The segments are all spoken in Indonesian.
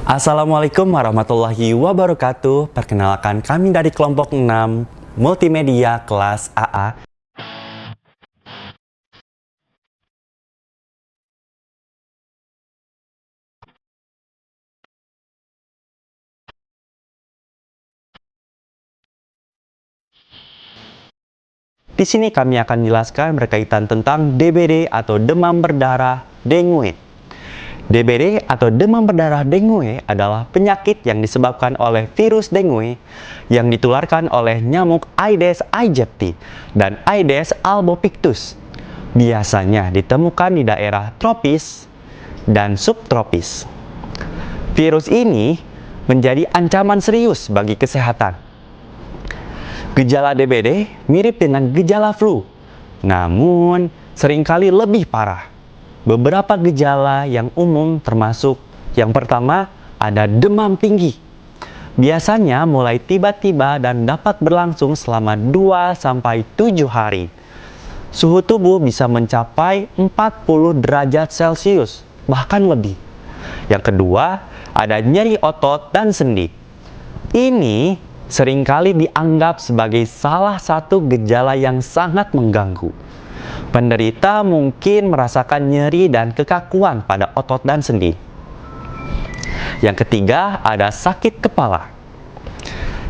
Assalamualaikum warahmatullahi wabarakatuh. Perkenalkan, kami dari kelompok 6 Multimedia kelas AA. Di sini kami akan menjelaskan berkaitan tentang DBD atau demam berdarah dengue. DBD atau demam berdarah dengue adalah penyakit yang disebabkan oleh virus dengue yang ditularkan oleh nyamuk Aedes aegypti dan Aedes albopictus. Biasanya ditemukan di daerah tropis dan subtropis. Virus ini menjadi ancaman serius bagi kesehatan. Gejala DBD mirip dengan gejala flu, namun seringkali lebih parah. Beberapa gejala yang umum termasuk yang pertama ada demam tinggi. Biasanya mulai tiba-tiba dan dapat berlangsung selama 2-7 hari. Suhu tubuh bisa mencapai 40 derajat Celcius, bahkan lebih. Yang kedua, ada nyeri otot dan sendi. Ini seringkali dianggap sebagai salah satu gejala yang sangat mengganggu. Penderita mungkin merasakan nyeri dan kekakuan pada otot dan sendi. Yang ketiga, ada sakit kepala.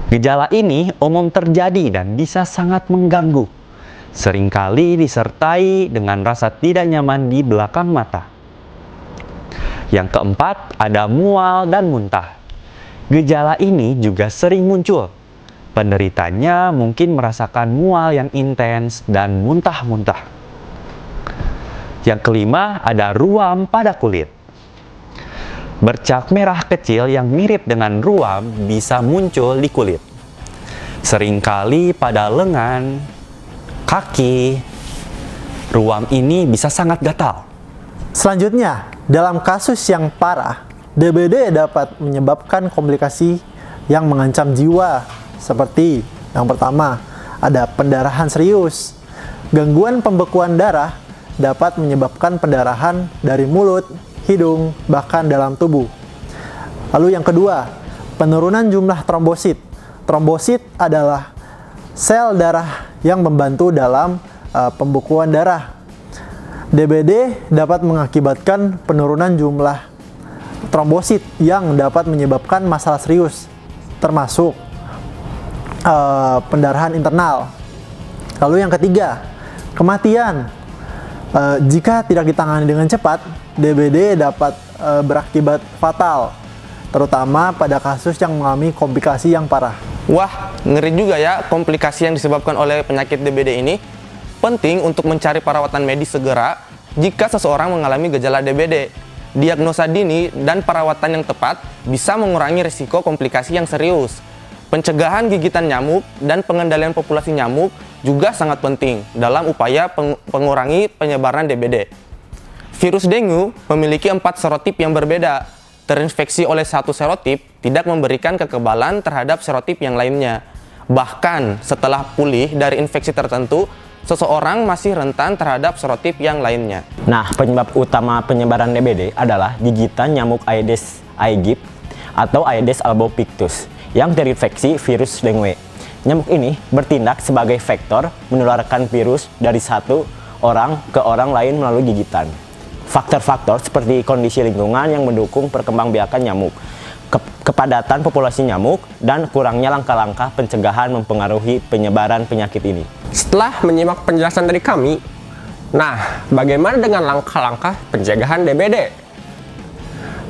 Gejala ini umum terjadi dan bisa sangat mengganggu. Seringkali disertai dengan rasa tidak nyaman di belakang mata. Yang keempat, ada mual dan muntah. Gejala ini juga sering muncul. Penderitanya mungkin merasakan mual yang intens dan muntah-muntah. Yang kelima, ada ruam pada kulit. Bercak merah kecil yang mirip dengan ruam bisa muncul di kulit. Seringkali pada lengan, kaki, ruam ini bisa sangat gatal. Selanjutnya, dalam kasus yang parah, DBD dapat menyebabkan komplikasi yang mengancam jiwa, seperti yang pertama, ada pendarahan serius. Gangguan pembekuan darah dapat menyebabkan pendarahan dari mulut, hidung, bahkan dalam tubuh. Lalu yang kedua, penurunan jumlah trombosit. Trombosit adalah sel darah yang membantu dalam pembekuan darah. DBD dapat mengakibatkan penurunan jumlah trombosit yang dapat menyebabkan masalah serius, termasuk pendarahan internal. Lalu yang ketiga, kematian. Jika tidak ditangani dengan cepat, DBD dapat berakibat fatal, terutama pada kasus yang mengalami komplikasi yang parah. Wah, ngeri juga ya komplikasi yang disebabkan oleh penyakit DBD ini. Penting untuk mencari perawatan medis segera jika seseorang mengalami gejala DBD. Diagnosa dini dan perawatan yang tepat bisa mengurangi risiko komplikasi yang serius. Pencegahan gigitan nyamuk dan pengendalian populasi nyamuk juga sangat penting dalam upaya mengurangi penyebaran DBD. Virus dengue memiliki 4 serotip yang berbeda. Terinfeksi oleh satu serotip tidak memberikan kekebalan terhadap serotip yang lainnya. Bahkan setelah pulih dari infeksi tertentu, seseorang masih rentan terhadap serotip yang lainnya. Nah, penyebab utama penyebaran DBD adalah gigitan nyamuk Aedes aegypti atau Aedes albopictus yang terinfeksi virus dengue. Nyamuk ini bertindak sebagai vektor menularkan virus dari satu orang ke orang lain melalui gigitan. Faktor-faktor seperti kondisi lingkungan yang mendukung perkembangbiakan nyamuk, kepadatan populasi nyamuk, dan kurangnya langkah-langkah pencegahan mempengaruhi penyebaran penyakit ini. Setelah menyimak penjelasan dari kami, nah, bagaimana dengan langkah-langkah pencegahan DBD?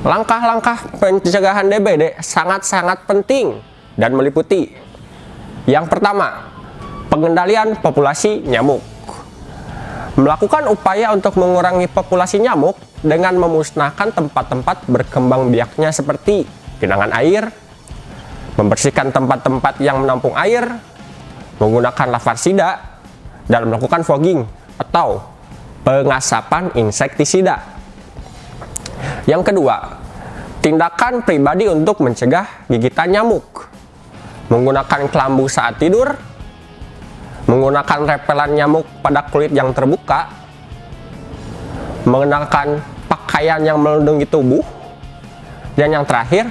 Langkah-langkah pencegahan DBD sangat-sangat penting dan meliputi: yang pertama, pengendalian populasi nyamuk. Melakukan upaya untuk mengurangi populasi nyamuk dengan memusnahkan tempat-tempat berkembang biaknya seperti genangan air, membersihkan tempat-tempat yang menampung air, menggunakan larvasida, dan melakukan fogging atau pengasapan insektisida. Yang kedua, tindakan pribadi untuk mencegah gigitan nyamuk. Menggunakan kelambu saat tidur, menggunakan repelan nyamuk pada kulit yang terbuka, menggunakan pakaian yang melindungi tubuh, Dan yang terakhir,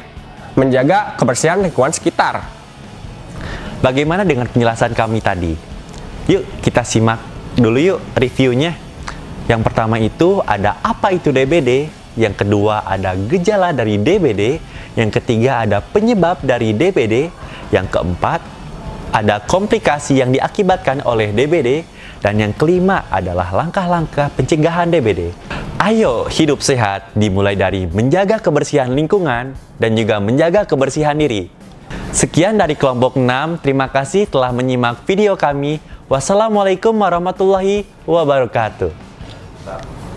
menjaga kebersihan lingkungan sekitar. Bagaimana dengan penjelasan kami tadi? Yuk kita simak dulu yuk reviewnya. Yang pertama itu ada apa itu DBD, yang kedua ada gejala dari DBD, yang ketiga ada penyebab dari DBD, yang keempat ada komplikasi yang diakibatkan oleh DBD, dan yang kelima adalah langkah-langkah pencegahan DBD. Ayo hidup sehat dimulai dari menjaga kebersihan lingkungan dan juga menjaga kebersihan diri. Sekian dari kelompok 6, terima kasih telah menyimak video kami. Wassalamualaikum warahmatullahi wabarakatuh.